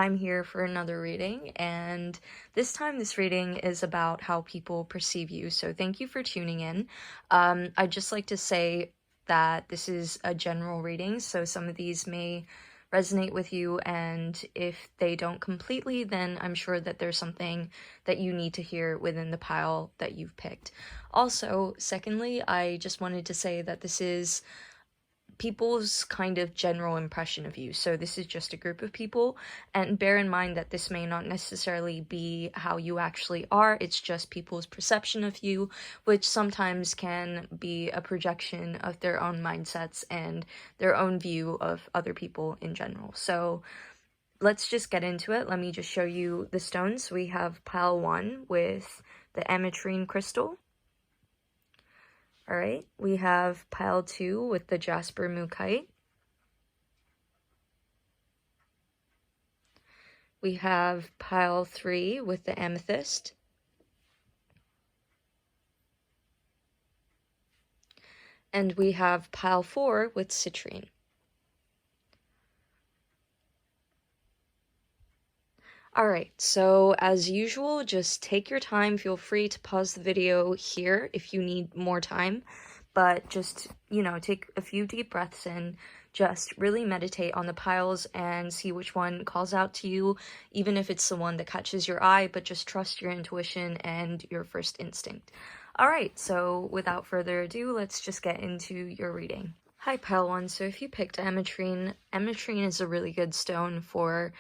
I'm here for another reading, and this time this reading is about how people perceive you, so thank you for tuning in. I'd just like to say that this is a general reading, so some of these may resonate with you, and if they don't completely, then I'm sure that there's something that you need to hear within the pile that you've picked. Also, secondly, I just wanted to say that this is people's kind of general impression of you. So this is just a group of people, and bear in mind that this may not necessarily be how you actually are. It's just people's perception of you, which sometimes can be a projection of their own mindsets and their own view of other people in general. So let's just get into it. Let me just show you the stones. We have pile 1 with the Ametrine crystal. Alright, we have pile 2 with the Jasper Mookaite. We have pile 3 with the Amethyst. And we have pile 4 with Citrine. Alright, so as usual, just take your time. Feel free to pause the video here if you need more time, but just, take a few deep breaths in, just really meditate on the piles and see which one calls out to you, even if it's the one that catches your eye, but just trust your intuition and your first instinct. Alright, so without further ado, let's just get into your reading. Hi, pile 1. So if you picked Ametrine, Ametrine is a really good stone for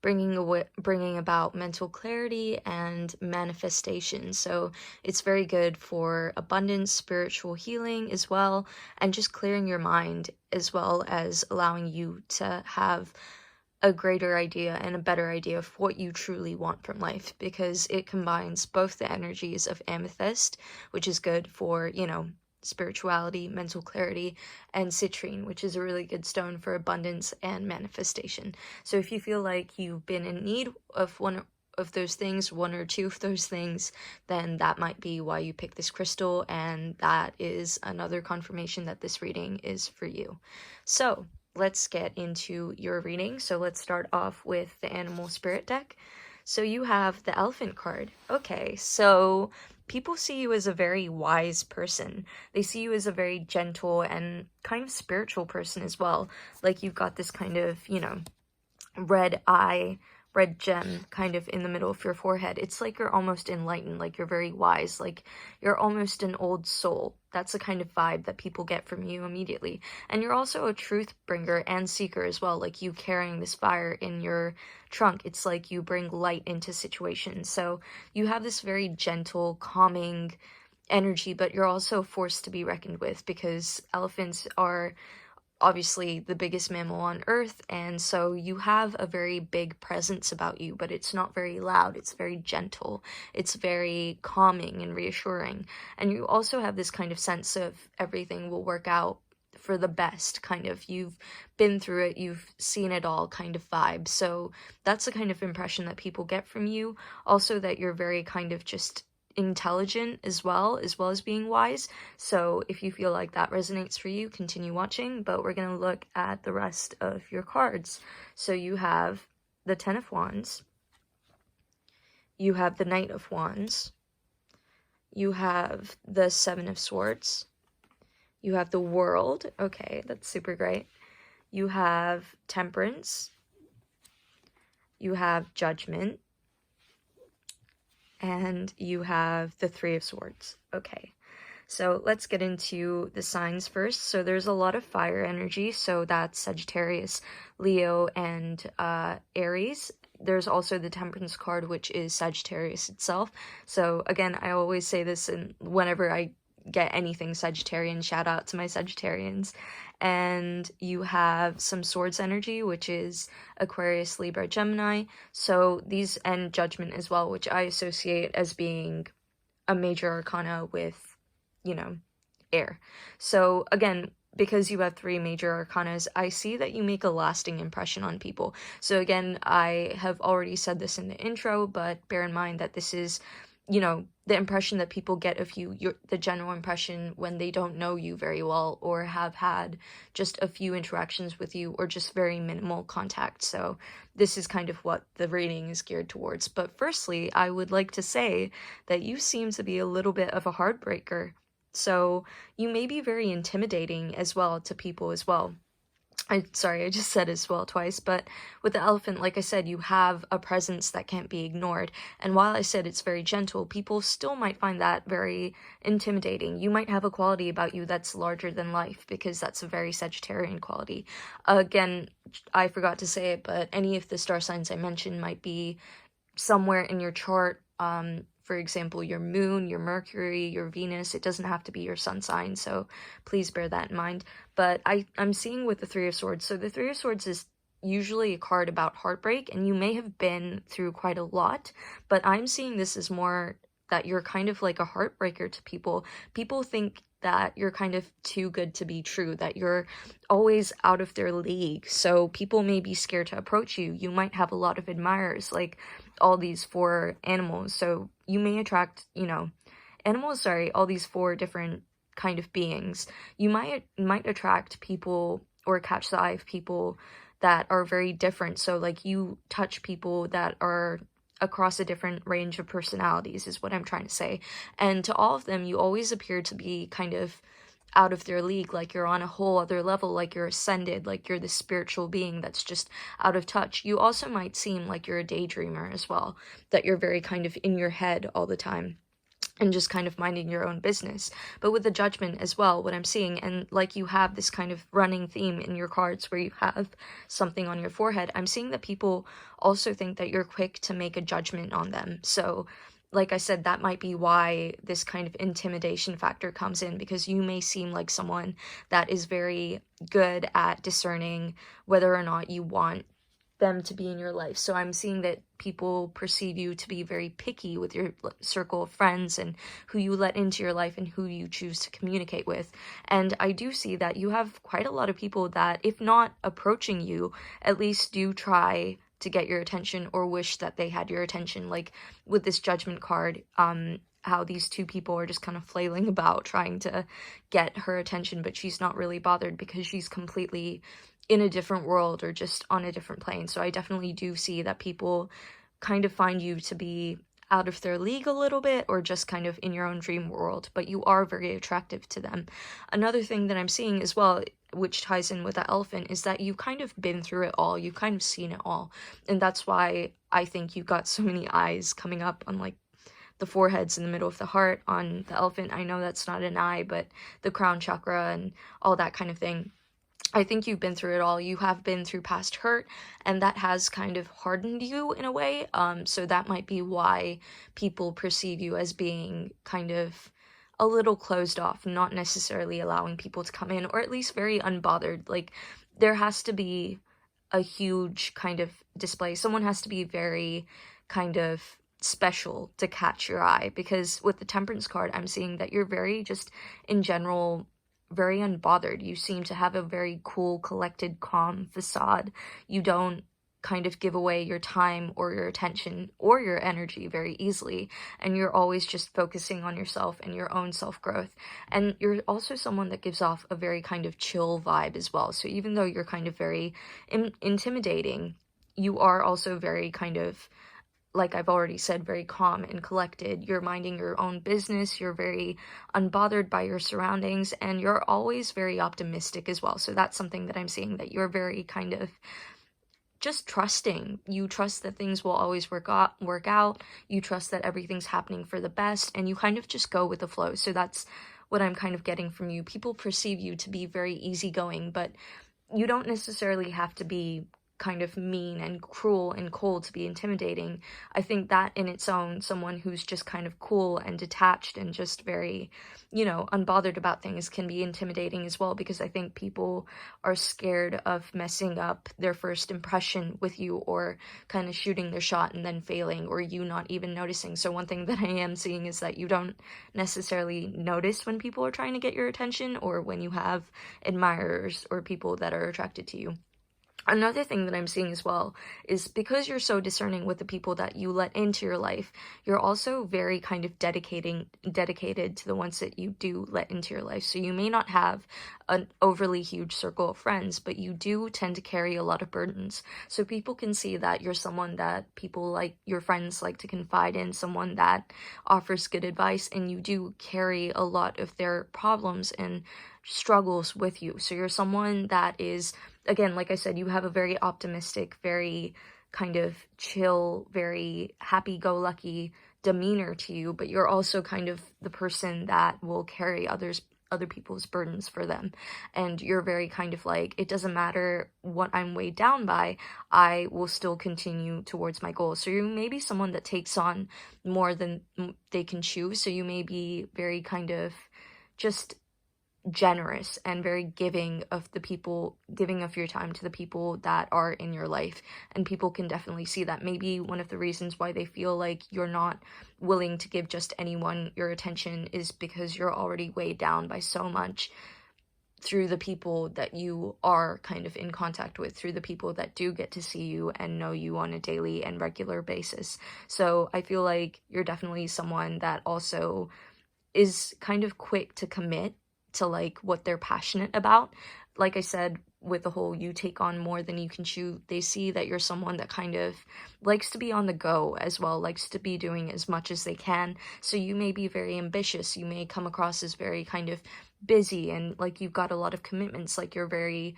bringing about mental clarity and manifestation. So it's very good for abundance, spiritual healing as well, and just clearing your mind, as well as allowing you to have a greater idea and a better idea of what you truly want from life, because it combines both the energies of Amethyst, which is good for, spirituality, mental clarity, and Citrine, which is a really good stone for abundance and manifestation. So if you feel like you've been in need of one of those things, one or two of those things, then that might be why you picked this crystal, and that is another confirmation that this reading is for you. So let's get into your reading. So let's start off with the Animal Spirit deck. So you have the Elephant card. Okay, so people see you as a very wise person. They see you as a very gentle and kind of spiritual person as well. Like you've got this kind of, red eye, red gem kind of in the middle of your forehead. It's like you're almost enlightened, like you're very wise, like you're almost an old soul. That's the kind of vibe that people get from you immediately. And you're also a truth bringer and seeker as well, like you carrying this fire in your trunk. It's like you bring light into situations. So you have this very gentle, calming energy, but you're also a force to be reckoned with, because elephants are obviously the biggest mammal on earth, and so you have a very big presence about you, but it's not very loud. It's very gentle. It's very calming and reassuring. And you also have this kind of sense of everything will work out for the best, kind of. You've been through it, you've seen it all kind of vibe. So that's the kind of impression that people get from you. Also that you're very kind of just intelligent as well as being wise. So if you feel like that resonates for you, continue watching, but we're going to look at the rest of your cards. So you have the Ten of Wands, you have the Knight of Wands, you have the Seven of Swords, you have the World. Okay, that's super great. You have Temperance, you have Judgment, and you have the Three of Swords. Okay, so let's get into the signs first. So there's a lot of fire energy, so that's Sagittarius, Leo, and Aries. There's also the Temperance card, which is Sagittarius itself. So again, I always say this, and whenever I get anything Sagittarian, shout out to my Sagittarians. And you have some Swords energy, which is Aquarius, Libra, Gemini. So these, and Judgment as well, which I associate as being a major arcana with, air. So again, because you have 3 major arcanas, I see that you make a lasting impression on people. So again, I have already said this in the intro, but bear in mind that this is you know, the impression that people get of you, the general impression when they don't know you very well or have had just a few interactions with you or just very minimal contact. So this is kind of what the reading is geared towards. But firstly, I would like to say that you seem to be a little bit of a heartbreaker. So you may be very intimidating as well to people as well. Sorry, I just said as well twice, but with the elephant, like I said, you have a presence that can't be ignored. And while I said it's very gentle, people still might find that very intimidating. You might have a quality about you that's larger than life, because that's a very Sagittarian quality. Again, I forgot to say it, but any of the star signs I mentioned might be somewhere in your chart. For example, your moon, your Mercury, your Venus. It doesn't have to be your sun sign, so please bear that in mind. But I'm seeing with the Three of Swords. So the Three of Swords is usually a card about heartbreak, and you may have been through quite a lot, but I'm seeing this as more that you're kind of like a heartbreaker to people. People think that you're kind of too good to be true, that you're always out of their league, so people may be scared to approach you. You might have a lot of admirers, like all these four animals, so you may attract, you know, animals, sorry, all these four different kind of beings. You might attract people or catch the eye of people that are very different, so like you touch people that are across a different range of personalities is what I'm trying to say. And to all of them, you always appear to be kind of out of their league, like you're on a whole other level, like you're ascended, like you're the spiritual being that's just out of touch. You also might seem like you're a daydreamer as well, that you're very kind of in your head all the time and just kind of minding your own business. But with the Judgment as well, what I'm seeing, and like you have this kind of running theme in your cards where you have something on your forehead, I'm seeing that people also think that you're quick to make a judgment on them. So like I said, that might be why this kind of intimidation factor comes in, because you may seem like someone that is very good at discerning whether or not you want them to be in your life. So I'm seeing that people perceive you to be very picky with your circle of friends and who you let into your life and who you choose to communicate with. And I do see that you have quite a lot of people that, if not approaching you, at least do try to get your attention or wish that they had your attention. Like with this Judgment card, how these two people are just kind of flailing about trying to get her attention, but she's not really bothered because she's completely in a different world or just on a different plane. So I definitely do see that people kind of find you to be out of their league a little bit, or just kind of in your own dream world, but you are very attractive to them. Another thing that I'm seeing as well, which ties in with the elephant, is that you've kind of been through it all. You've kind of seen it all. And that's why I think you've got so many eyes coming up on like the foreheads in the middle of the heart on the elephant. I know that's not an eye, but the crown chakra and all that kind of thing. I think you've been through it all. You have been through past hurt, and that has kind of hardened you in a way. So that might be why people perceive you as being kind of a little closed off, not necessarily allowing people to come in, or at least very unbothered. Like, there has to be a huge kind of display. Someone has to be very kind of special to catch your eye, because with the Temperance card, I'm seeing that you're very just, in general, very unbothered. You seem to have a very cool, collected, calm facade. You don't kind of give away your time or your attention or your energy very easily, and you're always just focusing on yourself and your own self-growth. And you're also someone that gives off a very kind of chill vibe as well. So even though you're kind of very intimidating, you are also very kind of, like I've already said, very calm and collected. You're minding your own business, you're very unbothered by your surroundings, and you're always very optimistic as well. So that's something that I'm seeing, that you're very kind of just trusting. You trust that things will always work out. You trust that everything's happening for the best, and you kind of just go with the flow. So that's what I'm kind of getting from you. People perceive you to be very easygoing, but you don't necessarily have to be kind of mean and cruel and cold to be intimidating. I think that in its own, someone who's just kind of cool and detached and just very, you know, unbothered about things can be intimidating as well, because I think people are scared of messing up their first impression with you, or kind of shooting their shot and then failing, or you not even noticing. So one thing that I am seeing is that you don't necessarily notice when people are trying to get your attention, or when you have admirers or people that are attracted to you. Another thing that I'm seeing as well is because you're so discerning with the people that you let into your life, you're also very kind of dedicated to the ones that you do let into your life. So you may not have an overly huge circle of friends, but you do tend to carry a lot of burdens. So people can see that you're someone that people like, your friends like to confide in, someone that offers good advice, and you do carry a lot of their problems and struggles with you. So you're someone that is, again, like I said, you have a very optimistic, very kind of chill, very happy-go-lucky demeanor to you, but you're also kind of the person that will carry other people's burdens for them. And you're very kind of like, it doesn't matter what I'm weighed down by, I will still continue towards my goals. So you may be someone that takes on more than they can chew. So you may be very kind of just generous and very giving of your time to the people that are in your life, and people can definitely see that. Maybe one of the reasons why they feel like you're not willing to give just anyone your attention is because you're already weighed down by so much through the people that you are kind of in contact with, through the people that do get to see you and know you on a daily and regular basis. So I feel like you're definitely someone that also is kind of quick to commit to like what they're passionate about. Like I said, with the whole you take on more than you can chew, they see that you're someone that kind of likes to be on the go as well, likes to be doing as much as they can. So you may be very ambitious, you may come across as very kind of busy, and like you've got a lot of commitments, like you're very,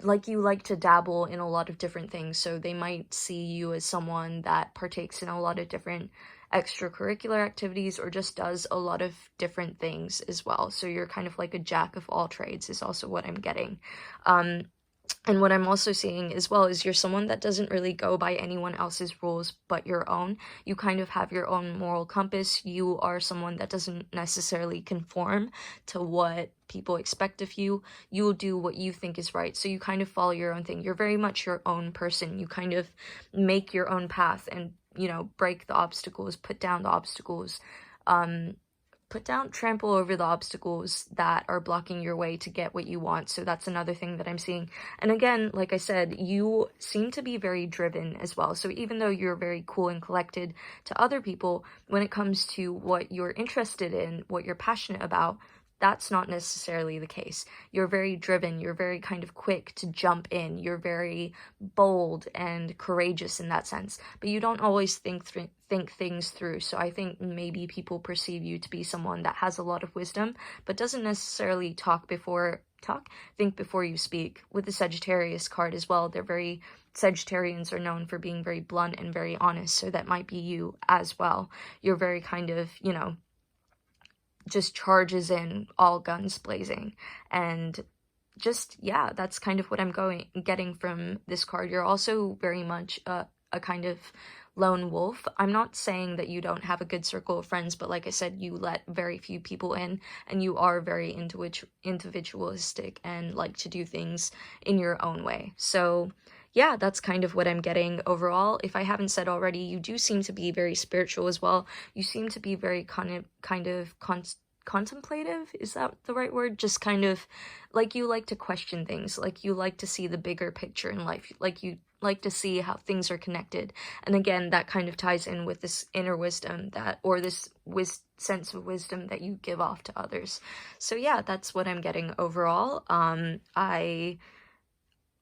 like you like to dabble in a lot of different things. So they might see you as someone that partakes in a lot of different extracurricular activities or just does a lot of different things as well. So you're kind of like a jack of all trades is also what I'm getting. And what I'm also seeing as well is you're someone that doesn't really go by anyone else's rules but your own. You kind of have your own moral compass. You are someone that doesn't necessarily conform to what people expect of you. You'll do what you think is right. So you kind of follow your own thing. You're very much your own person. You kind of make your own path and, you know, break the obstacles, put down the obstacles, trample over the obstacles that are blocking your way to get what you want. So that's another thing that I'm seeing. And again, like I said, you seem to be very driven as well. So even though you're very cool and collected to other people, when it comes to what you're interested in, what you're passionate about, that's not necessarily the case. You're very driven, you're very kind of quick to jump in, you're very bold and courageous in that sense, but you don't always think things through. So I think maybe people perceive you to be someone that has a lot of wisdom, but doesn't necessarily think before you speak. With the Sagittarius card as well, Sagittarians are known for being very blunt and very honest, so that might be you as well. You're very kind of, you know, just charges in all guns blazing, and just, yeah, that's kind of what I'm getting from this card. You're also very much a kind of lone wolf. I'm not saying that you don't have a good circle of friends, but like I said, you let very few people in, and you are very individualistic and like to do things in your own way. So yeah, that's kind of what I'm getting overall. If I haven't said already, you do seem to be very spiritual as well. You seem to be very contemplative, is that the right word? Just kind of like you like to question things, like you like to see the bigger picture in life, like you like to see how things are connected. And again, that kind of ties in with this inner wisdom sense of wisdom that you give off to others. So yeah, that's what I'm getting overall. I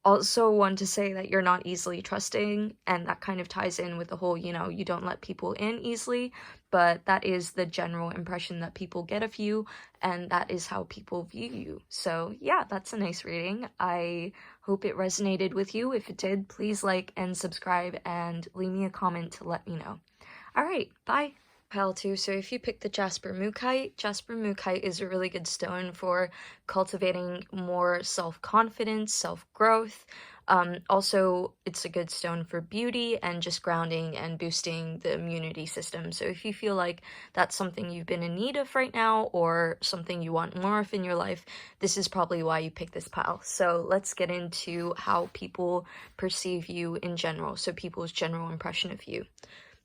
also want to say that you're not easily trusting, and that kind of ties in with the whole, you know, you don't let people in easily, but that is the general impression that people get of you, and that is how people view you. So yeah, that's a nice reading. I hope it resonated with you. If it did, please like and subscribe and leave me a comment to let me know. All right, bye. Pile 2. So if you pick the Jasper Mookaite is a really good stone for cultivating more self-confidence, self-growth. Also, it's a good stone for beauty and just grounding and boosting the immunity system. So if you feel like that's something you've been in need of right now, or something you want more of in your life, this is probably why you picked this pile. So let's get into how people perceive you in general. So people's general impression of you.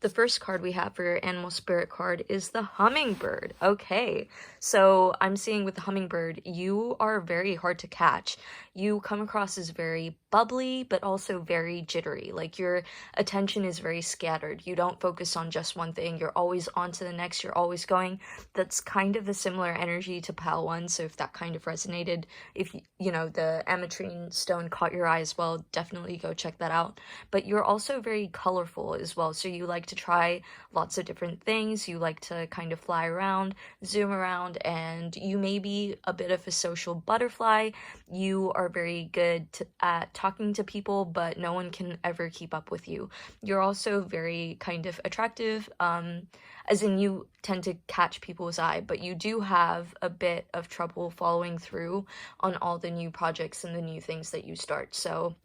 The first card we have for your animal spirit card is the hummingbird. Okay, so I'm seeing with the hummingbird, you are very hard to catch. you come across as very bubbly, but also very jittery. Like your attention is very scattered. You don't focus on just one thing. You're always on to the next. You're always going. That's kind of a similar energy to Pal 1. So if that kind of resonated, if you know, the Ametrine stone caught your eye as well, definitely go check that out. But you're also very colorful as well. So you like to try lots of different things. You like to kind of fly around, zoom around, and you may be a bit of a social butterfly. You are very good at talking to people, but no one can ever keep up with you. You're also very kind of attractive, as in you tend to catch people's eye, but you do have a bit of trouble following through on all the new projects and the new things that you start. So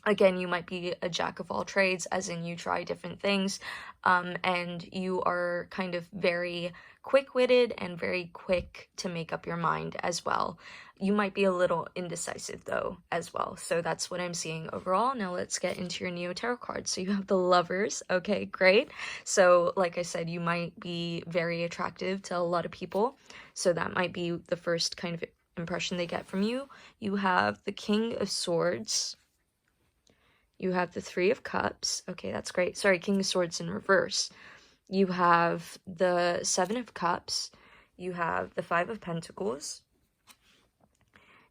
again, you might be a jack of all trades, as in you try different things, and you are kind of very quick-witted and very quick to make up your mind as well. You might be a little indecisive though as well. So that's what I'm seeing overall. Now let's get into your Neo Tarot cards. So you have the Lovers. Okay, great. So like I said, you might be very attractive to a lot of people. So that might be the first kind of impression they get from you. You have the King of Swords. You have the Three of Cups. Okay, that's great. Sorry, King of Swords in reverse. You have the Seven of Cups. You have the Five of Pentacles.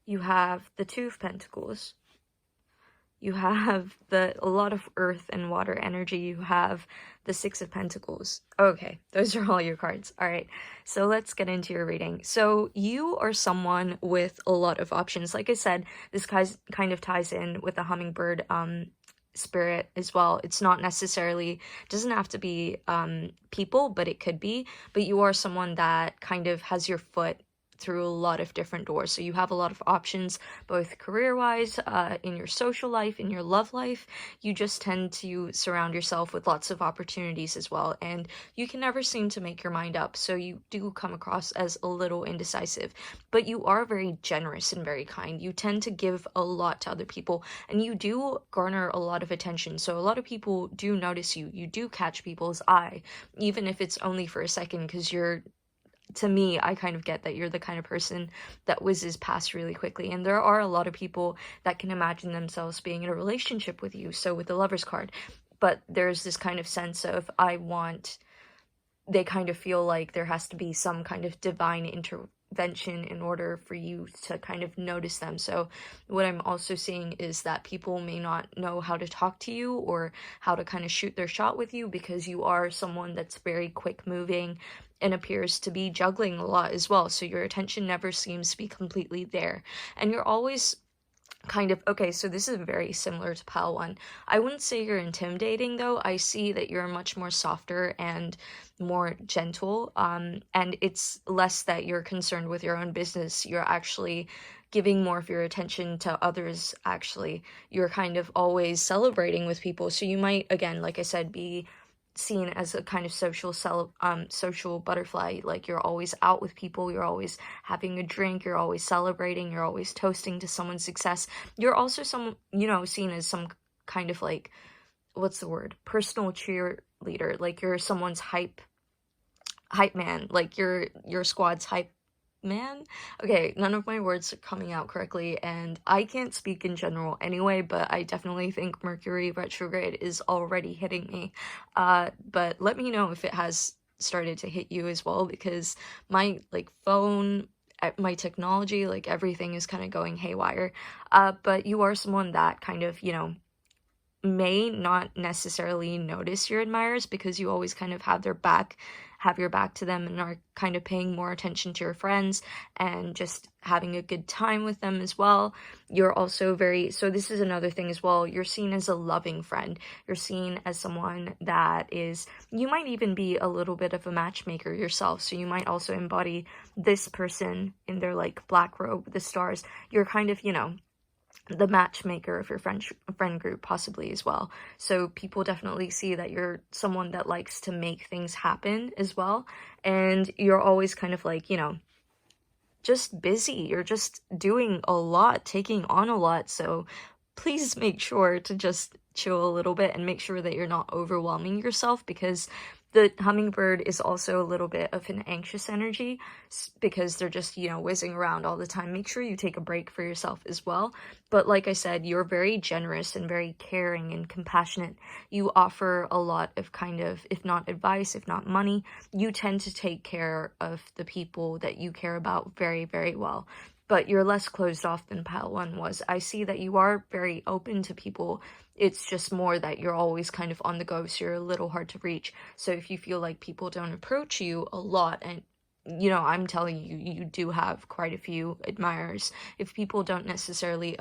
You have the Two of Pentacles. You have a lot of earth and water energy. You have the Six of Pentacles. Okay, those are all your cards. All right, so let's get into your reading. So you are someone with a lot of options. Like I said, this kind of ties in with the hummingbird spirit as well. It's not necessarily, doesn't have to be people, but it could be. But you are someone that kind of has your foot through a lot of different doors. So you have a lot of options, both career-wise, in your social life, in your love life. You just tend to surround yourself with lots of opportunities as well, and you can never seem to make your mind up. So you do come across as a little indecisive, but you are very generous and very kind. You tend to give a lot to other people, and you do garner a lot of attention. So a lot of people do notice you. You do catch people's eye, even if it's only for a second, because to me, I kind of get that you're the kind of person that whizzes past really quickly. And there are a lot of people that can imagine themselves being in a relationship with you. So with the Lovers card, but there's this kind of sense of they kind of feel like there has to be some kind of divine intervention in order for you to kind of notice them. So what I'm also seeing is that people may not know how to talk to you or how to kind of shoot their shot with you, because you are someone that's very quick moving and appears to be juggling a lot as well. So your attention never seems to be completely there. And you're always kind of, okay, so this is very similar to Pal 1. I wouldn't say you're intimidating though. I see that you're much more softer and more gentle. And it's less that you're concerned with your own business. You're actually giving more of your attention to others. Actually, you're kind of always celebrating with people. So you might, again, like I said, be seen as a kind of social butterfly. Like you're always out with people, you're always having a drink, you're always celebrating, you're always toasting to someone's success. You're also seen as some kind of like, what's the word, personal cheerleader. Like you're someone's hype man, like your squad's hype man. Okay, none of my words are coming out correctly, and I can't speak in general anyway, but I definitely think Mercury retrograde is already hitting me. But let me know if it has started to hit you as well, because my phone, my technology, everything is kind of going haywire. But you are someone that kind of, may not necessarily notice your admirers, because you always kind of have your back to them and are kind of paying more attention to your friends and just having a good time with them as well. You're also so this is another thing as well, you're seen as a loving friend. You're seen as someone that you might even be a little bit of a matchmaker yourself. So you might also embody this person in their black robe with the stars. You're kind of, the matchmaker of your friend group possibly as well. So people definitely see that you're someone that likes to make things happen as well. And you're always kind of just busy. You're just doing a lot, taking on a lot. So please make sure to just chill a little bit and make sure that you're not overwhelming yourself, because the hummingbird is also a little bit of an anxious energy because they're just, you know, whizzing around all the time. Make sure you take a break for yourself as well. But like I said, you're very generous and very caring and compassionate. You offer a lot of kind of, if not advice, if not money, you tend to take care of the people that you care about very, very well. But you're less closed off than Pile 1 was. I see that you are very open to people. It's just more that you're always kind of on the go, so you're a little hard to reach. So if you feel like people don't approach you a lot, and you know, I'm telling you, you do have quite a few admirers. If people don't necessarily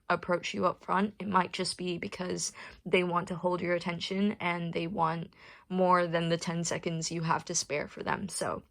approach you up front, it might just be because they want to hold your attention and they want more than the 10 seconds you have to spare for them. So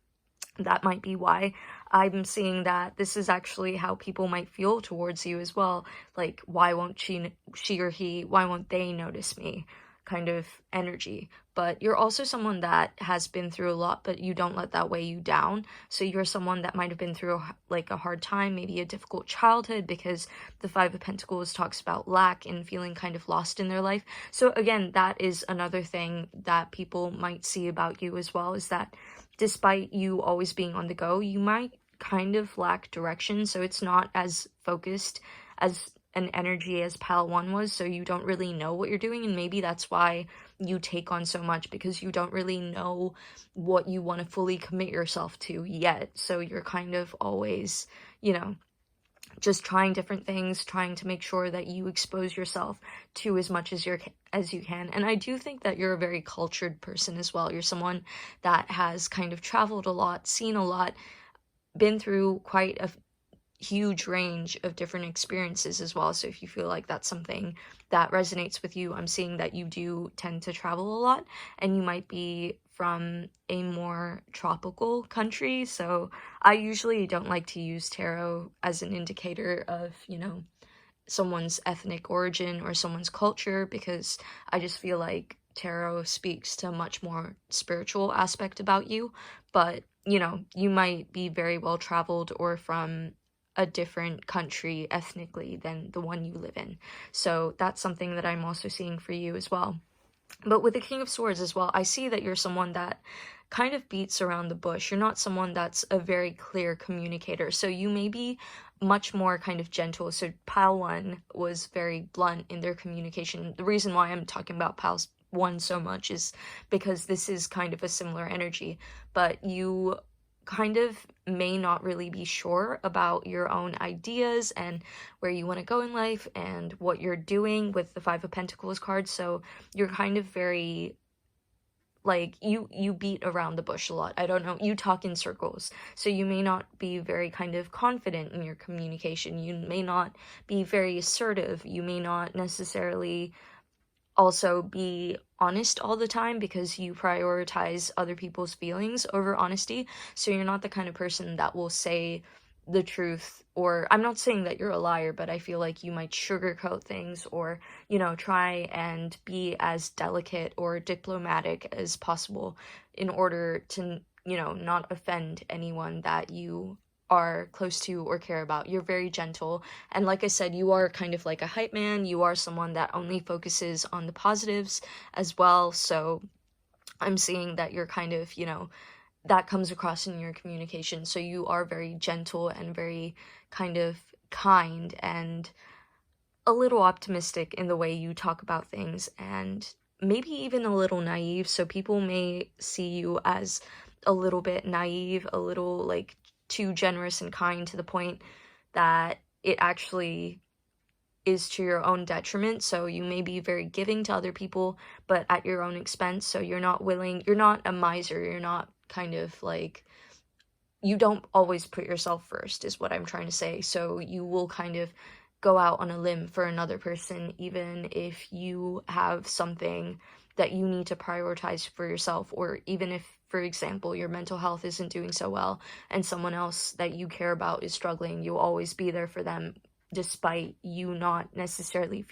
that might be why. I'm seeing that this is actually how people might feel towards you as well. Like, why won't she or he, why won't they notice me? Kind of energy. But you're also someone that has been through a lot, but you don't let that weigh you down. So you're someone that might have been through like a hard time, maybe a difficult childhood, because the Five of Pentacles talks about lack and feeling kind of lost in their life. So again, that is another thing that people might see about you as well, is that despite you always being on the go, you might kind of lack direction. So it's not as focused as an energy as Pile 1 was, so you don't really know what you're doing, and maybe that's why you take on so much, because you don't really know what you want to fully commit yourself to yet. So you're kind of always, you know, just trying different things, trying to make sure that you expose yourself to as much as you can. And I do think that you're a very cultured person as well. You're someone that has kind of traveled a lot, seen a lot, been through quite a huge range of different experiences as well. So if you feel like that's something that resonates with you, I'm seeing that you do tend to travel a lot, and you might be from a more tropical country. So I usually don't like to use tarot as an indicator of, you know, someone's ethnic origin or someone's culture, because I just feel like tarot speaks to a much more spiritual aspect about you. But, you know, you might be very well traveled or from a different country ethnically than the one you live in. So that's something that I'm also seeing for you as well. But with the King of Swords as well, I see that you're someone that kind of beats around the bush. You're not someone that's a very clear communicator. So you may be much more kind of gentle. So Pile 1 was very blunt in their communication. The reason why I'm talking about Pile 1 so much is because this is kind of a similar energy. But you kind of may not really be sure about your own ideas and where you want to go in life and what you're doing with the Five of Pentacles card. So you're kind of very, like, you beat around the bush a lot. I don't know, you talk in circles. So you may not be very kind of confident in your communication. You may not be very assertive. You may not necessarily also be honest all the time, because you prioritize other people's feelings over honesty. So you're not the kind of person that will say the truth, or I'm not saying that you're a liar, but I feel like you might sugarcoat things, or, you know, try and be as delicate or diplomatic as possible in order to, you know, not offend anyone that you are close to or care about. You're very gentle, and like I said, you are kind of like a hype man. You are someone that only focuses on the positives as well. So I'm seeing that you're kind of, you know, that comes across in your communication. So you are very gentle and very kind of kind and a little optimistic in the way you talk about things, and maybe even a little naive. So people may see you as a little bit naive, a little like too generous and kind, to the point that it actually is to your own detriment. So you may be very giving to other people, but at your own expense. So you're not a miser. You're not kind of like, you don't always put yourself first, is what I'm trying to say. So you will kind of go out on a limb for another person, even if you have something that you need to prioritize for yourself, or even if, for example, your mental health isn't doing so well and someone else that you care about is struggling, you'll always be there for them, despite you not necessarily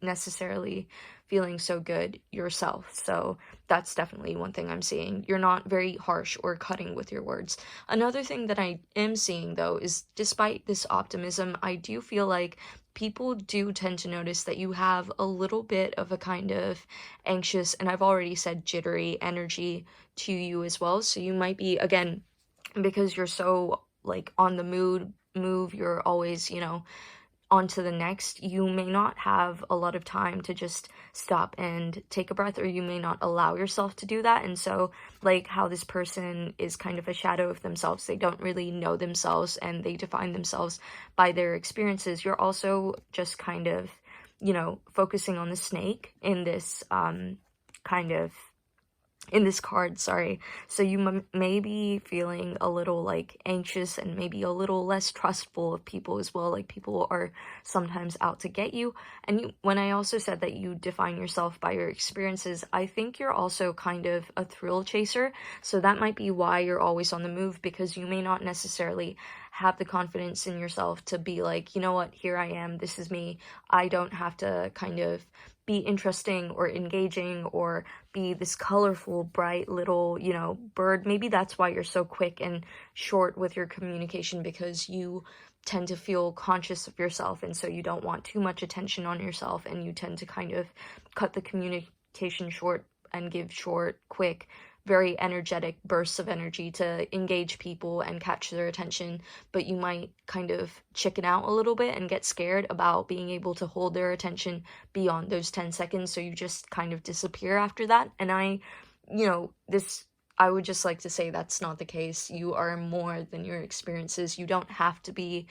necessarily feeling so good yourself. So that's definitely one thing I'm seeing. You're not very harsh or cutting with your words. Another thing that I am seeing, though, is despite this optimism, I do feel like people do tend to notice that you have a little bit of a kind of anxious, and I've already said jittery energy to you as well. So you might be, again, because you're so like on the move, you're always, on to the next, you may not have a lot of time to just stop and take a breath, or you may not allow yourself to do that. And so, like how this person is kind of a shadow of themselves, they don't really know themselves and they define themselves by their experiences. You're also just kind of, focusing on the snake in this kind of in this card, sorry. So you may be feeling a little like anxious and maybe a little less trustful of people as well. Like people are sometimes out to get you. And when I also said that you define yourself by your experiences, I think you're also kind of a thrill chaser. So that might be why you're always on the move, because you may not necessarily have the confidence in yourself to be like, you know what, here I am, this is me. I don't have to kind of be interesting or engaging or be this colorful, bright little, bird. Maybe that's why you're so quick and short with your communication, because you tend to feel conscious of yourself, and so you don't want too much attention on yourself, and you tend to kind of cut the communication short and give short, quick, very energetic bursts of energy to engage people and catch their attention. But you might kind of chicken out a little bit and get scared about being able to hold their attention beyond those 10 seconds, so you just kind of disappear after that. And I would just like to say that's not the case. You are more than your experiences. You don't have to be,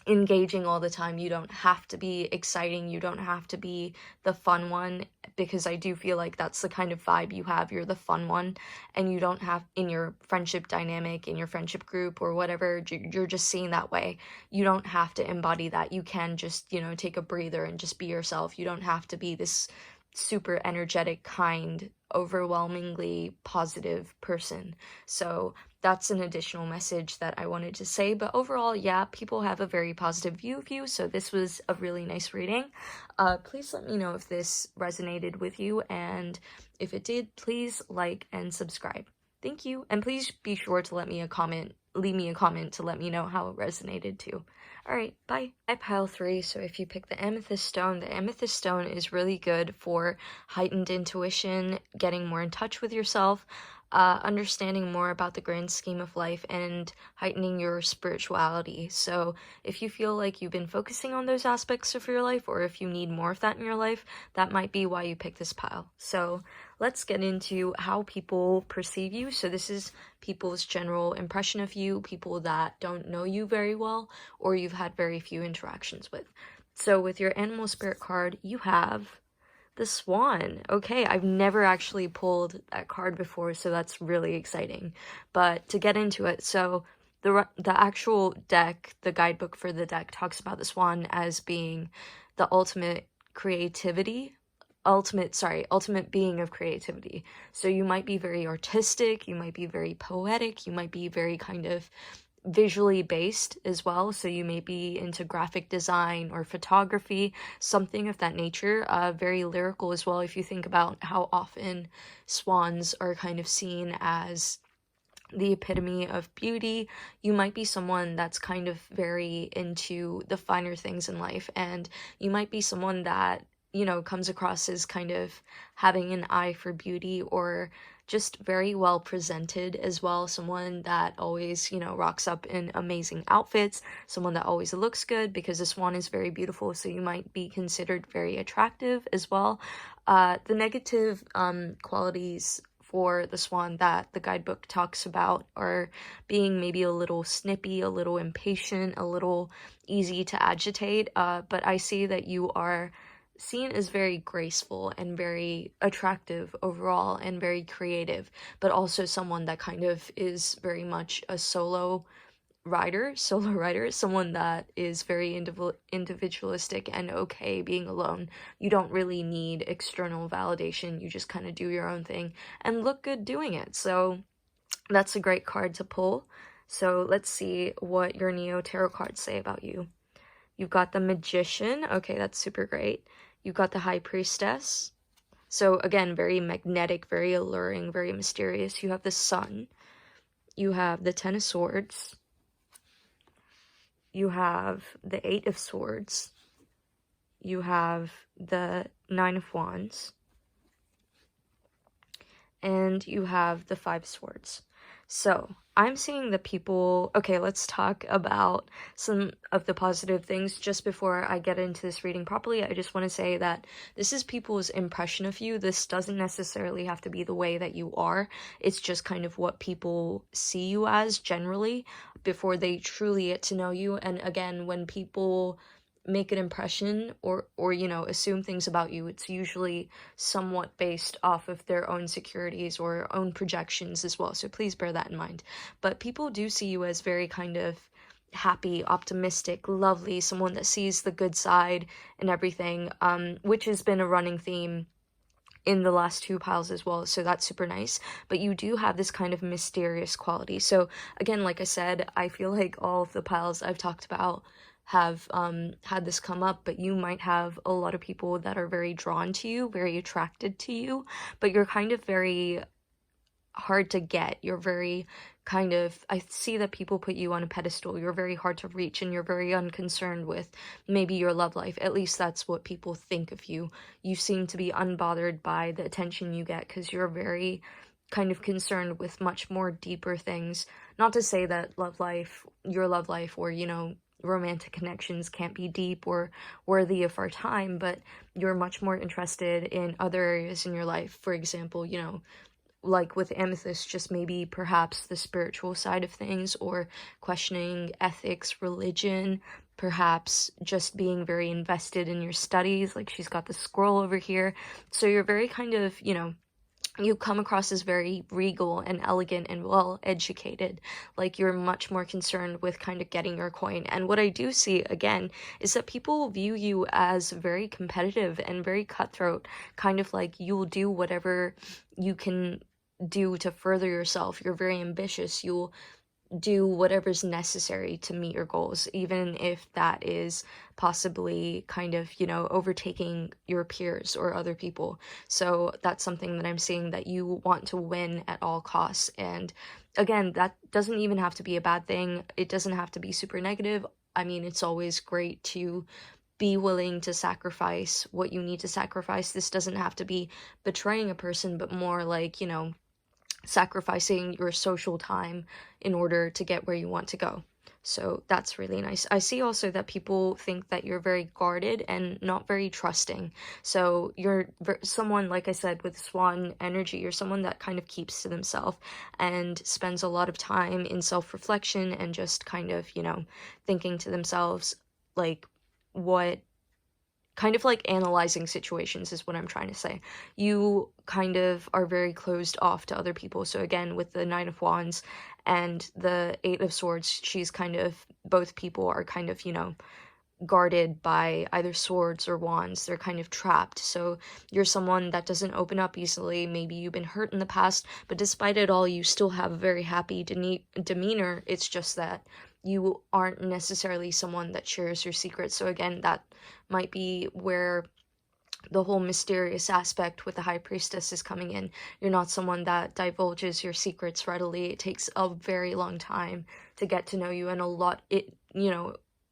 engaging all the time. You don't have to be exciting. You don't have to be the fun one, because I do feel like that's the kind of vibe you have. You're the fun one, and you don't have, in your friendship dynamic, in your friendship group or whatever, you're just seen that way. You don't have to embody that. You can just, take a breather and just be yourself. You don't have to be this super energetic, kind, overwhelmingly positive person. So that's an additional message that I wanted to say. But overall, yeah, people have a very positive view of you, so this was a really nice reading. Please let me know if this resonated with you, and if it did, please like and subscribe. Thank you, and please be sure to leave me a comment to let me know how it resonated too. Alright, bye. Pile 3, so if you pick the Amethyst stone is really good for heightened intuition, getting more in touch with yourself, understanding more about the grand scheme of life, and heightening your spirituality. So if you feel like you've been focusing on those aspects of your life, or if you need more of that in your life, that might be why you pick this pile. So let's get into how people perceive you. So this is people's general impression of you, people that don't know you very well, or you've had very few interactions with. So with your animal spirit card, you have the swan. Okay, I've never actually pulled that card before, so that's really exciting. But to get into it, so the actual deck, the guidebook for the deck, talks about the swan as being the ultimate being of creativity. So you might be very artistic, you might be very poetic, you might be very kind of visually based as well. So you may be into graphic design or photography, something of that nature. Very lyrical as well, if you think about how often swans are kind of seen as the epitome of beauty. You might be someone that's kind of very into the finer things in life, and you might be someone that comes across as kind of having an eye for beauty, or just very well presented as well. Someone that always, rocks up in amazing outfits, someone that always looks good, because the swan is very beautiful, so you might be considered very attractive as well. The negative qualities for the swan that the guidebook talks about are being maybe a little snippy, a little impatient, a little easy to agitate, but I see that you are seen as very graceful and very attractive overall, and very creative, but also someone that kind of is very much a solo writer, someone that is very individualistic and okay being alone. You don't really need external validation. You just kind of do your own thing and look good doing it. So that's a great card to pull. So let's see what your Neo Tarot cards say about you. You've got the Magician. Okay, that's super great. You've got the High Priestess. So again, very magnetic, very alluring, very mysterious. You have the Sun. You have the Ten of Swords. You have the Eight of Swords. You have the Nine of Wands. And you have the Five Swords. So, I'm seeing that people... Okay, let's talk about some of the positive things. Just before I get into this reading properly, I just want to say that this is people's impression of you. This doesn't necessarily have to be the way that you are. It's just kind of what people see you as generally before they truly get to know you. And again, when people make an impression or you know, assume things about you, it's usually somewhat based off of their own insecurities or own projections as well, so please bear that in mind. But people do see you as very kind of happy, optimistic, lovely, someone that sees the good side and everything, which has been a running theme in the last two piles as well, so that's super nice. But you do have this kind of mysterious quality. So again, like I said, I feel like all of the piles I've talked about have had this come up, but you might have a lot of people that are very drawn to you, very attracted to you, but you're kind of very hard to get. You're very kind of, I see that people put you on a pedestal. You're very hard to reach, and you're very unconcerned with maybe your love life. At least that's what people think of you. You seem to be unbothered by the attention you get because you're very kind of concerned with much more deeper things. Not to say that your love life, or, you know, romantic connections can't be deep or worthy of our time, but you're much more interested in other areas in your life. For example, you know, like with Amethyst, just maybe perhaps the spiritual side of things, or questioning ethics, religion, perhaps just being very invested in your studies, like she's got the scroll over here. So you're very kind of, you know, you come across as very regal and elegant and well educated. Like you're much more concerned with kind of getting your coin. And what I do see again is that people view you as very competitive and very cutthroat, kind of like you'll do whatever you can do to further yourself. You're very ambitious. You'll do whatever's necessary to meet your goals, even if that is possibly kind of, you know, overtaking your peers or other people. So that's something that I'm seeing, that you want to win at all costs. And again, that doesn't even have to be a bad thing. It doesn't have to be super negative. I mean, it's always great to be willing to sacrifice what you need to sacrifice. This doesn't have to be betraying a person, but more like, you know, sacrificing your social time in order to get where you want to go. So that's really nice. I see also that people think that you're very guarded and not very trusting. So you're someone, like I said, with swan energy, you're someone that kind of keeps to themselves and spends a lot of time in self-reflection and just kind of, you know, thinking to themselves, like, what kind of like analyzing situations is what I'm trying to say. You kind of are very closed off to other people. So again, with the Nine of Wands and the Eight of Swords, she's kind of, both people are kind of, you know, guarded by either swords or wands. They're kind of trapped. So you're someone that doesn't open up easily. Maybe you've been hurt in the past, but despite it all, you still have a very happy demeanor. It's just that you aren't necessarily someone that shares your secrets. So again, that might be where the whole mysterious aspect with the High Priestess is coming in. You're not someone that divulges your secrets readily. It takes a very long time to get to know you, and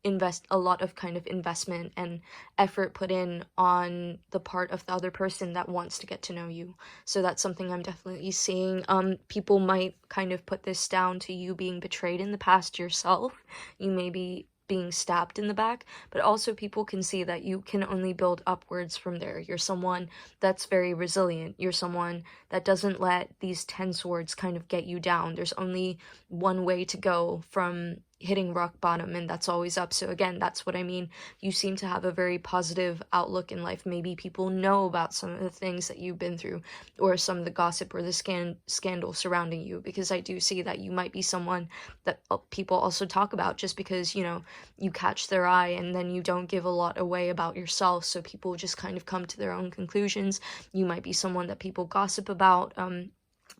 invest a lot of kind of investment and effort put in on the part of the other person that wants to get to know you. So that's something I'm definitely seeing. People might kind of put this down to you being betrayed in the past yourself. You may be being stabbed in the back, but also people can see that you can only build upwards from there. You're someone that's very resilient. You're someone that doesn't let these 10 swords kind of get you down. There's only one way to go from hitting rock bottom, and that's always up. So again, that's what I mean. You seem to have a very positive outlook in life. Maybe people know about some of the things that you've been through, or some of the gossip or the scandal surrounding you, because I do see that you might be someone that people also talk about, just because, you know, you catch their eye and then you don't give a lot away about yourself, so people just kind of come to their own conclusions. You might be someone that people gossip about,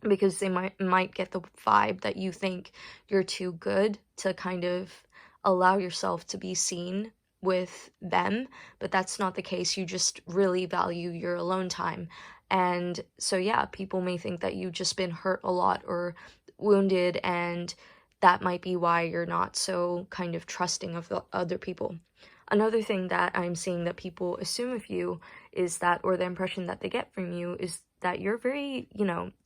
because they might get the vibe that you think you're too good to kind of allow yourself to be seen with them, but that's not the case. You just really value your alone time. And so, yeah, people may think that you've just been hurt a lot or wounded, and that might be why you're not so kind of trusting of the other people. Another thing that I'm seeing that people assume of you is that, or the impression that they get from you is that you're very,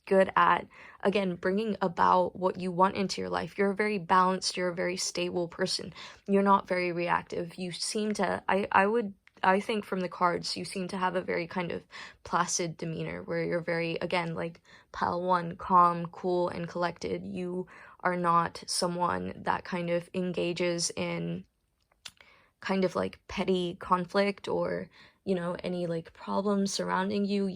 good at, again, bringing about what you want into your life. You're a very balanced, you're a very stable person. You're not very reactive. You seem to, I think from the cards, you seem to have a very kind of placid demeanor where you're very, again, like pile one, calm, cool, and collected. You are not someone that kind of engages in kind of like petty conflict or any like problems surrounding you.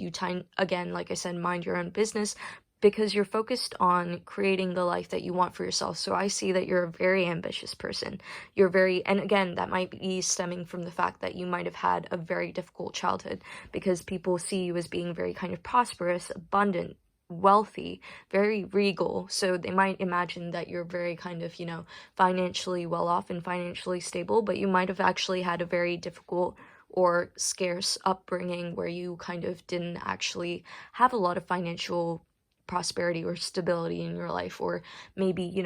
Again, like I said, mind your own business because you're focused on creating the life that you want for yourself. So I see that you're a very ambitious person. And again, that might be stemming from the fact that you might have had a very difficult childhood, because people see you as being very kind of prosperous, abundant, wealthy, very regal. So they might imagine that you're very kind of, financially well off and financially stable, but you might have actually had a very difficult or scarce upbringing where you kind of didn't actually have a lot of financial prosperity or stability in your life, or maybe,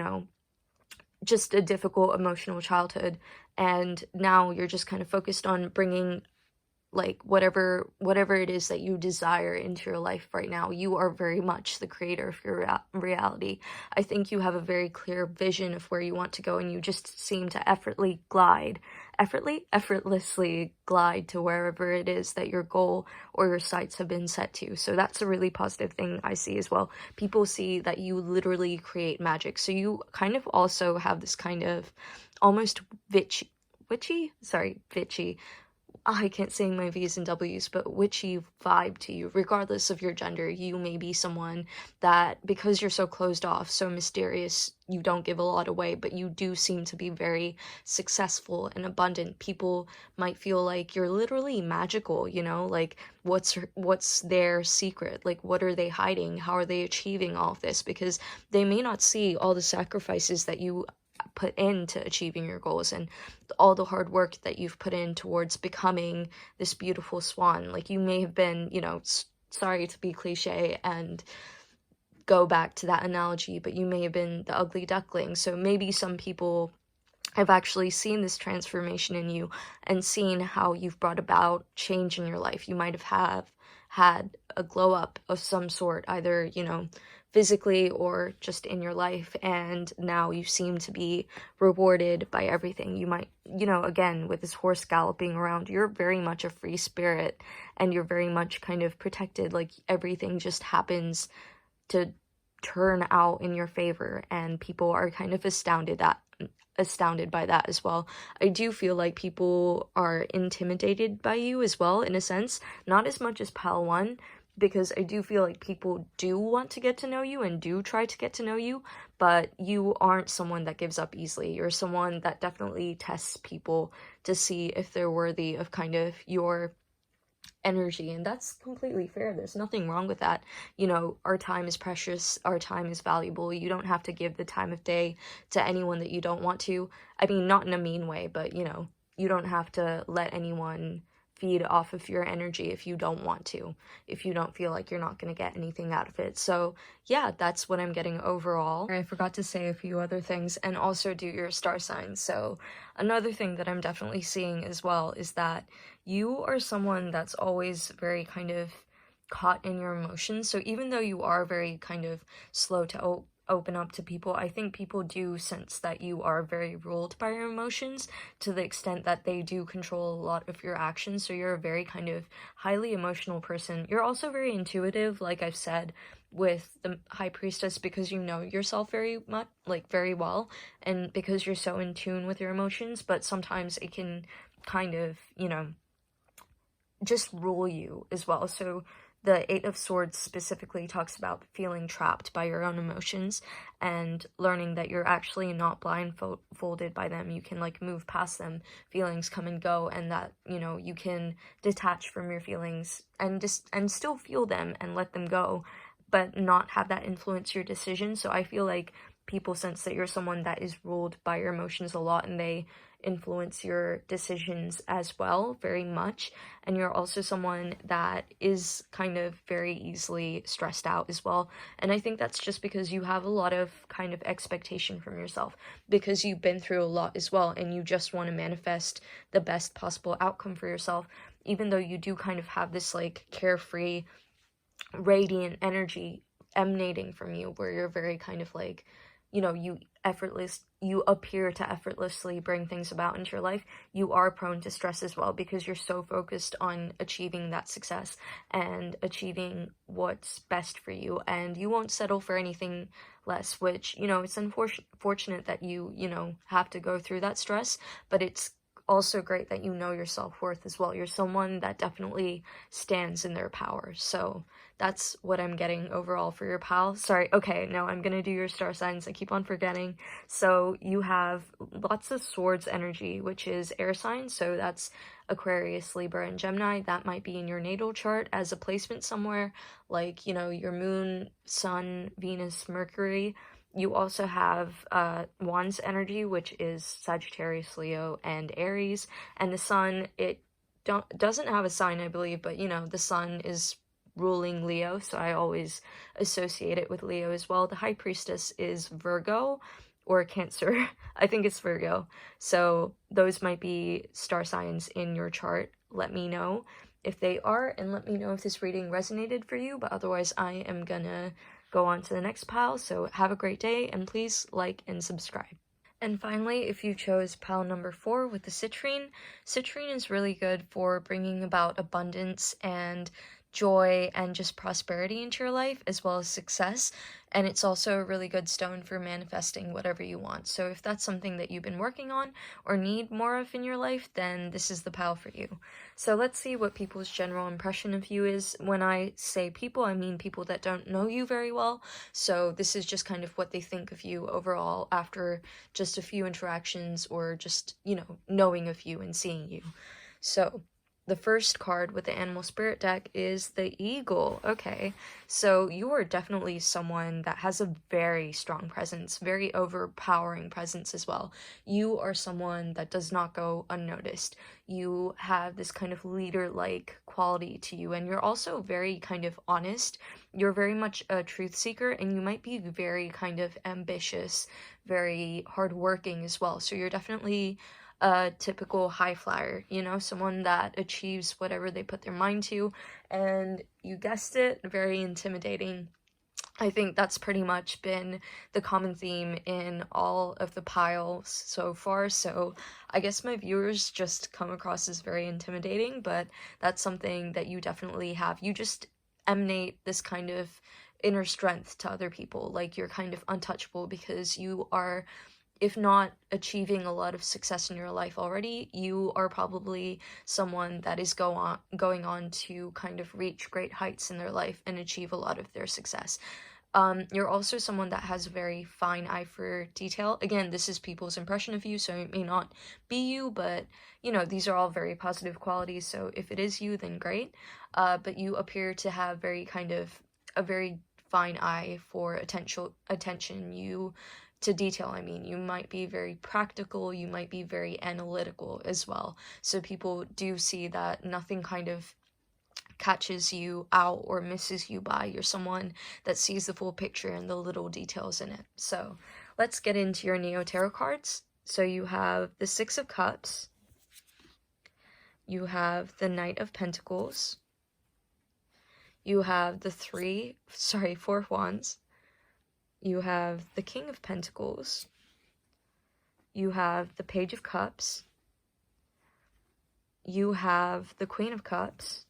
just a difficult emotional childhood. And now you're just kind of focused on bringing like whatever it is that you desire into your life right now. You are very much the creator of your reality. I think you have a very clear vision of where you want to go, and you just seem to effortlessly glide to wherever it is that your goal or your sights have been set to. So that's a really positive thing I see as well. People see that you literally create magic. So you kind of also have this kind of almost bitchy. I can't say my V's and W's, but witchy vibe to you. Regardless of your gender, you may be someone that, because you're so closed off, so mysterious, you don't give a lot away, but you do seem to be very successful and abundant. People might feel like you're literally magical, like what's their secret? Like, what are they hiding? How are they achieving all of this? Because they may not see all the sacrifices that you put into achieving your goals and all the hard work that you've put in towards becoming this beautiful swan. Like, you may have been, sorry to be cliche and go back to that analogy, but you may have been the ugly duckling. So maybe some people have actually seen this transformation in you and seen how you've brought about change in your life. You might have had a glow up of some sort, either, physically or just in your life, and now you seem to be rewarded by everything. You might, again, with this horse galloping around, you're very much a free spirit, and you're very much kind of protected. Like, everything just happens to turn out in your favor, and people are kind of astounded by that as well. I do feel like people are intimidated by you as well, in a sense, not as much as Pal 1, because I do feel like people do want to get to know you and do try to get to know you, but you aren't someone that gives up easily. You're someone that definitely tests people to see if they're worthy of kind of your energy, and that's completely fair. There's nothing wrong with that. Our time is precious, our time is valuable. You don't have to give the time of day to anyone that you don't want to. I mean, not in a mean way, but you don't have to let anyone feed off of your energy if you don't want to, if you don't feel like you're not going to get anything out of it. So yeah, that's what I'm getting overall. I forgot to say a few other things, and also do your star signs. So another thing that I'm definitely seeing as well is that you are someone that's always very kind of caught in your emotions. So even though you are very kind of slow to open up to people, I think people do sense that you are very ruled by your emotions, to the extent that they do control a lot of your actions. So you're a very kind of highly emotional person. You're also very intuitive, like I've said with the High Priestess, because you know yourself very much, like very well, and because you're so in tune with your emotions. But sometimes it can kind of, just rule you as well. So the Eight of Swords specifically talks about feeling trapped by your own emotions and learning that you're actually not blindfolded by them. You can like move past them. Feelings come and go, and that, you can detach from your feelings and still feel them and let them go, but not have that influence your decision. So I feel like people sense that you're someone that is ruled by your emotions a lot, and they influence your decisions as well, very much. And you're also someone that is kind of very easily stressed out as well. And I think that's just because you have a lot of kind of expectation from yourself, because you've been through a lot as well, and you just want to manifest the best possible outcome for yourself, even though you do kind of have this like carefree, radiant energy emanating from you, where you're very kind of like, you know, you appear to effortlessly bring things about into your life. You are prone to stress as well, because you're so focused on achieving that success and achieving what's best for you, and you won't settle for anything less, which, you know, it's unfortunate that you know, have to go through that stress, but it's also great that you know your self-worth as well. You're someone that definitely stands in their power. So that's what I'm getting overall for your pal. Sorry, okay, no, I'm gonna do your star signs. I keep on forgetting. So you have lots of swords energy, which is air signs. So that's Aquarius, Libra, and Gemini. That might be in your natal chart as a placement somewhere, like, you know, your moon, sun, Venus, Mercury. You also have Wands energy, which is Sagittarius, Leo, and Aries. And the sun, it doesn't have a sign, I believe, but, you know, the sun is ruling Leo, so I always associate it with Leo as well. The High Priestess is Virgo or Cancer. I think it's Virgo. So those might be star signs in your chart. Let me know if they are, and let me know if this reading resonated for you. But otherwise, I am gonna go on to the next pile. So have a great day, and please like and subscribe. And finally, if you chose pile number 4 with the Citrine, Citrine is really good for bringing about abundance and joy and just prosperity into your life, as well as success. And it's also a really good stone for manifesting whatever you want. So if that's something that you've been working on or need more of in your life, then this is the pile for you. So let's see what people's general impression of you is. When I say people, I mean people that don't know you very well. So this is just kind of what they think of you overall after just a few interactions, or just, you know, knowing of you and seeing you. So the first card with the animal spirit deck is the eagle. Okay, so you are definitely someone that has a very strong presence, very overpowering presence as well. You are someone that does not go unnoticed. You have this kind of leader-like quality to you, and you're also very kind of honest. You're very much a truth seeker, and you might be very kind of ambitious, very hardworking as well. So you're definitely a typical high flyer, you know, someone that achieves whatever they put their mind to, and you guessed it, very intimidating. I think that's pretty much been the common theme in all of the piles so far, so I guess my viewers just come across as very intimidating, but that's something that you definitely have. You just emanate this kind of inner strength to other people, like you're kind of untouchable, because you are, if not achieving a lot of success in your life already, you are probably someone that is going on to kind of reach great heights in their life and achieve a lot of their success. You're also someone that has a very fine eye for detail. Again, this is people's impression of you, so it may not be you, but, you know, these are all very positive qualities, so if it is you, then great. But you appear to have very kind of a very fine eye for attention. To detail, I mean, you might be very practical, you might be very analytical as well. So people do see that nothing kind of catches you out or misses you by. You're someone that sees the full picture and the little details in it. So let's get into your Neo Tarot cards. So you have the Six of Cups, you have the Knight of Pentacles, you have the Four of Wands, you have the King of Pentacles, you have the Page of Cups, you have the Queen of Cups,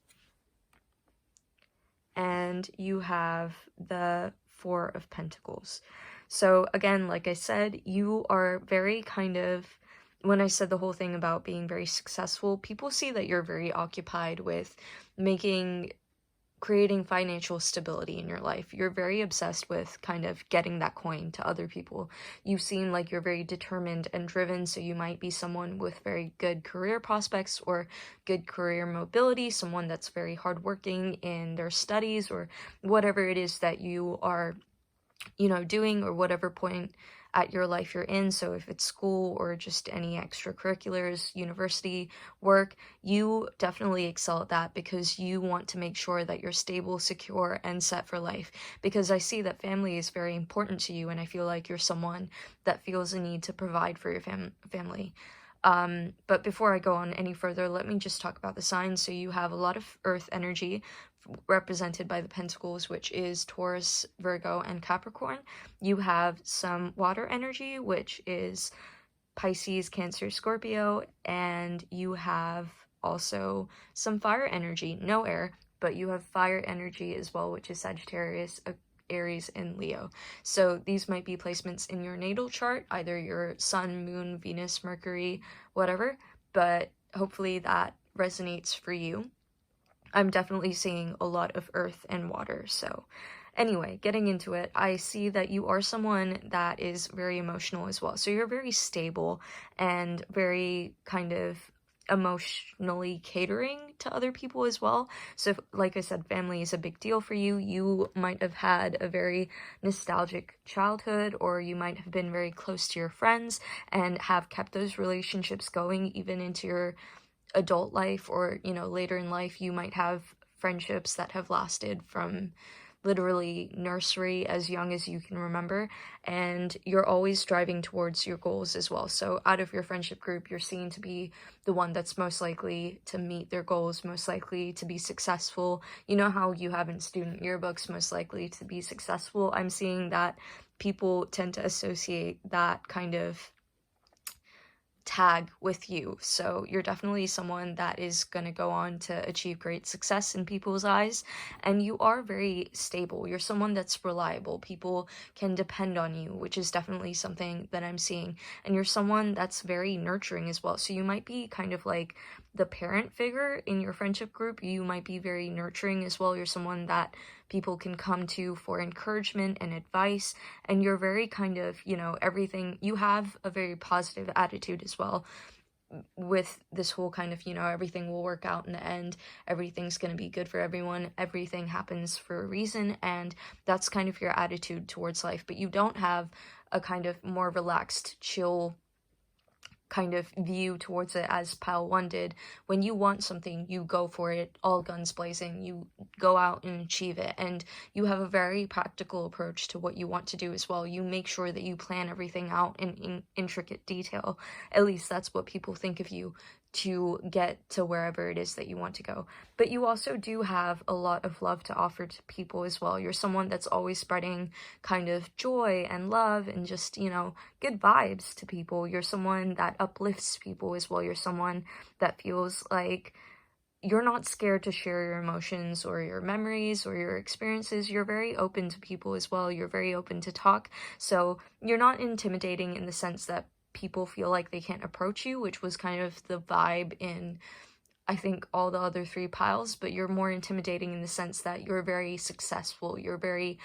and you have the Four of Pentacles. So again, like I said, you are very kind of, when I said the whole thing about being very successful, people see that you're very occupied with creating financial stability in your life. You're very obsessed with kind of getting that coin to other people. You seem like you're very determined and driven, so you might be someone with very good career prospects or good career mobility, someone that's very hardworking in their studies or whatever it is that you are you know, doing, or whatever point at your life you're in. So if it's school or just any extracurriculars, university, work, you definitely excel at that because you want to make sure that you're stable, secure, and set for life. Because I see that family is very important to you, and I feel like you're someone that feels a need to provide for your family. But before I go on any further, let me just talk about the signs. So you have a lot of earth energy represented by the pentacles, which is Taurus, Virgo, and Capricorn. You have some water energy, which is Pisces, Cancer, Scorpio, and you have also some fire energy, no air, but you have fire energy as well, which is Sagittarius, Aries, and Leo. So these might be placements in your natal chart, either your sun, moon, Venus, Mercury, whatever, but hopefully that resonates for you. I'm definitely seeing a lot of earth and water. So anyway, getting into it, I see that you are someone that is very emotional as well. So you're very stable and very kind of emotionally catering to other people as well. So like I said, family is a big deal for you. You might have had a very nostalgic childhood, or you might have been very close to your friends and have kept those relationships going even into your adult life, or you know, later in life you might have friendships that have lasted from literally nursery, as young as you can remember, and you're always striving towards your goals as well. So out of your friendship group, you're seen to be the one that's most likely to meet their goals, most likely to be successful. You know how you have in student yearbooks, most likely to be successful. I'm seeing that people tend to associate that kind of tag with you. So you're definitely someone that is going to go on to achieve great success in people's eyes, and you are very stable. You're someone that's reliable. People can depend on you, which is definitely something that I'm seeing. And you're someone that's very nurturing as well. So you might be kind of like the parent figure in your friendship group. You might be very nurturing as well. You're someone that people can come to for encouragement and advice, and you're very kind of, you know, everything, you have a very positive attitude as well, with this whole kind of, you know, everything will work out in the end, everything's going to be good for everyone, everything happens for a reason, and that's kind of your attitude towards life. But you don't have a kind of more relaxed, chill kind of view towards it as Pile 1 did. When you want something, you go for it, all guns blazing, you go out and achieve it, and you have a very practical approach to what you want to do as well. You make sure that you plan everything out in intricate detail. At least that's what people think of you, to get to wherever it is that you want to go. But you also do have a lot of love to offer to people as well. You're someone that's always spreading kind of joy and love and just, you know, good vibes to people. You're someone that uplifts people as well. You're someone that feels like you're not scared to share your emotions or your memories or your experiences. You're very open to people as well. You're very open to talk. So you're not intimidating in the sense that people feel like they can't approach you, which was kind of the vibe in, I think, all the other three piles. But you're more intimidating in the sense that you're very successful. You're very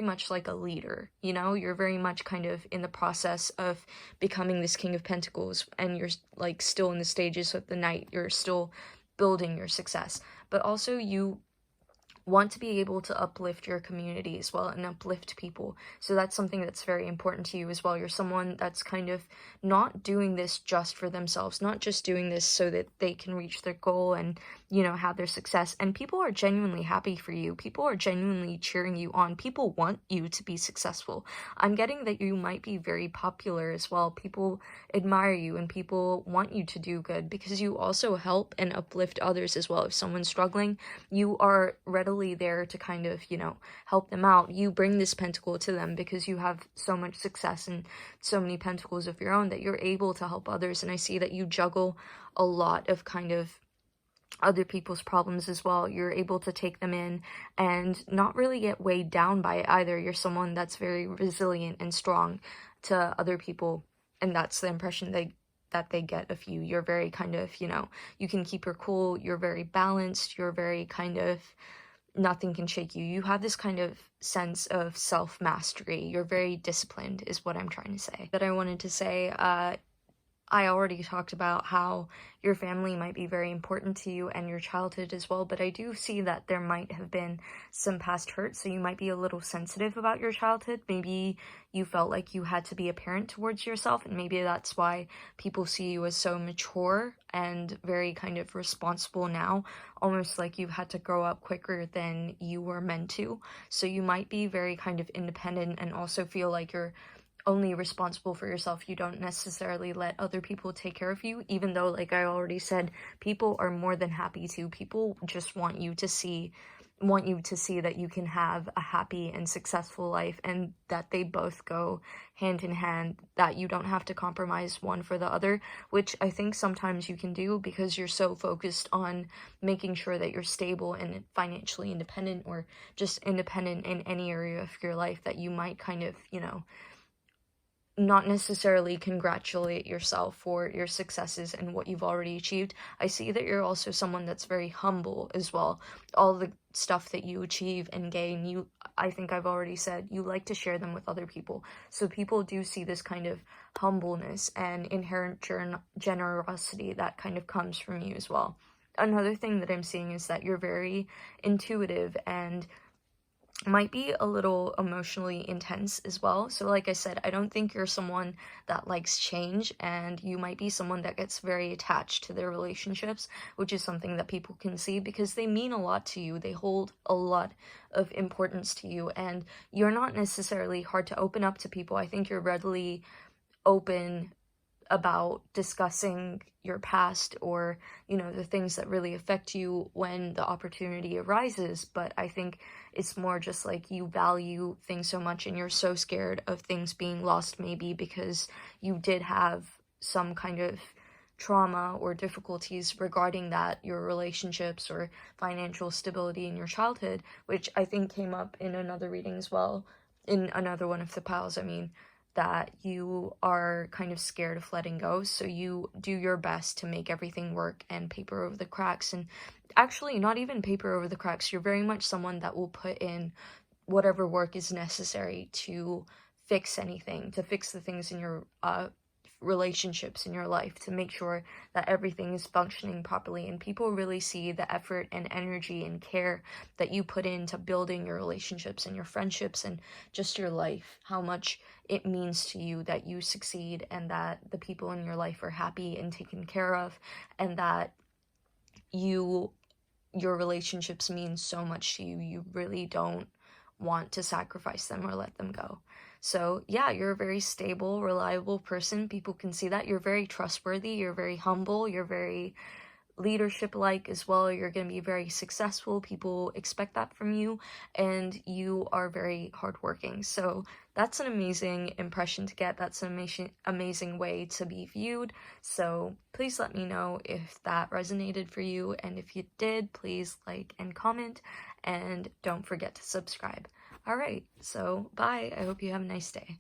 much like a leader, you know? You're very much kind of in the process of becoming this King of Pentacles, and you're like still in the stages of the Knight. You're still building your success, but also you want to be able to uplift your community as well and uplift people. So that's something that's very important to you as well. You're someone that's kind of not doing this just for themselves, not just doing this so that they can reach their goal and, you know, have their success. And people are genuinely happy for you. People are genuinely cheering you on. People want you to be successful. I'm getting that you might be very popular as well. People admire you and people want you to do good because you also help and uplift others as well. If someone's struggling, you are readily there to kind of, you know, help them out. You bring this pentacle to them because you have so much success and so many pentacles of your own that you're able to help others. And I see that you juggle a lot of kind of other people's problems as well. You're able to take them in and not really get weighed down by it either. You're someone that's very resilient and strong to other people, and that's the impression that they get of you. You're very kind of, you know, you can keep your cool, you're very balanced, you're very kind of, nothing can shake you. You have this kind of sense of self-mastery. You're very disciplined is what I'm trying to say. That I wanted to say, I already talked about how your family might be very important to you and your childhood as well, but I do see that there might have been some past hurt, so you might be a little sensitive about your childhood. Maybe you felt like you had to be a parent towards yourself, and maybe that's why people see you as so mature and very kind of responsible now, almost like you've had to grow up quicker than you were meant to. So you might be very kind of independent and also feel like you're only responsible for yourself. You don't necessarily let other people take care of you, even though, like I already said, people are more than happy to. People just want you to see that you can have a happy and successful life, and that they both go hand in hand, that you don't have to compromise one for the other, which I think sometimes you can do because you're so focused on making sure that you're stable and financially independent, or just independent in any area of your life, that you might kind of, not necessarily congratulate yourself for your successes and what you've already achieved. I see that you're also someone that's very humble as well. All the stuff that you achieve and gain, I think I've already said, you like to share them with other people. So people do see this kind of humbleness and inherent generosity that kind of comes from you as well. Another thing that I'm seeing is that you're very intuitive and might be a little emotionally intense as well. So like I said, I don't think you're someone that likes change, and you might be someone that gets very attached to their relationships, which is something that people can see because they mean a lot to you. They hold a lot of importance to you, and you're not necessarily hard to open up to people. I think you're readily open about discussing your past, or the things that really affect you when the opportunity arises. But I think it's more just like you value things so much and you're so scared of things being lost, maybe because you did have some kind of trauma or difficulties regarding that, your relationships or financial stability in your childhood, which I think came up in another reading as well, in another one of the piles, that you are kind of scared of letting go, so you do your best to make everything work and paper over the cracks. And actually, not even paper over the cracks, you're very much someone that will put in whatever work is necessary to fix anything, to fix the things in your relationships in your life, to make sure that everything is functioning properly. And people really see the effort and energy and care that you put into building your relationships and your friendships and just your life, how much it means to you that you succeed and that the people in your life are happy and taken care of, and that your relationships mean so much to you. You really don't want to sacrifice them or let them go. So yeah, you're a very stable, reliable person. People can see that. You're very trustworthy, you're very humble, you're very leadership-like as well. You're going to be very successful. People expect that from you, and you are very hardworking. So that's an amazing impression to get. That's an amazing way to be viewed. So please let me know if that resonated for you, and if you did, please like and comment, and don't forget to subscribe. Alright, so bye. I hope you have a nice day.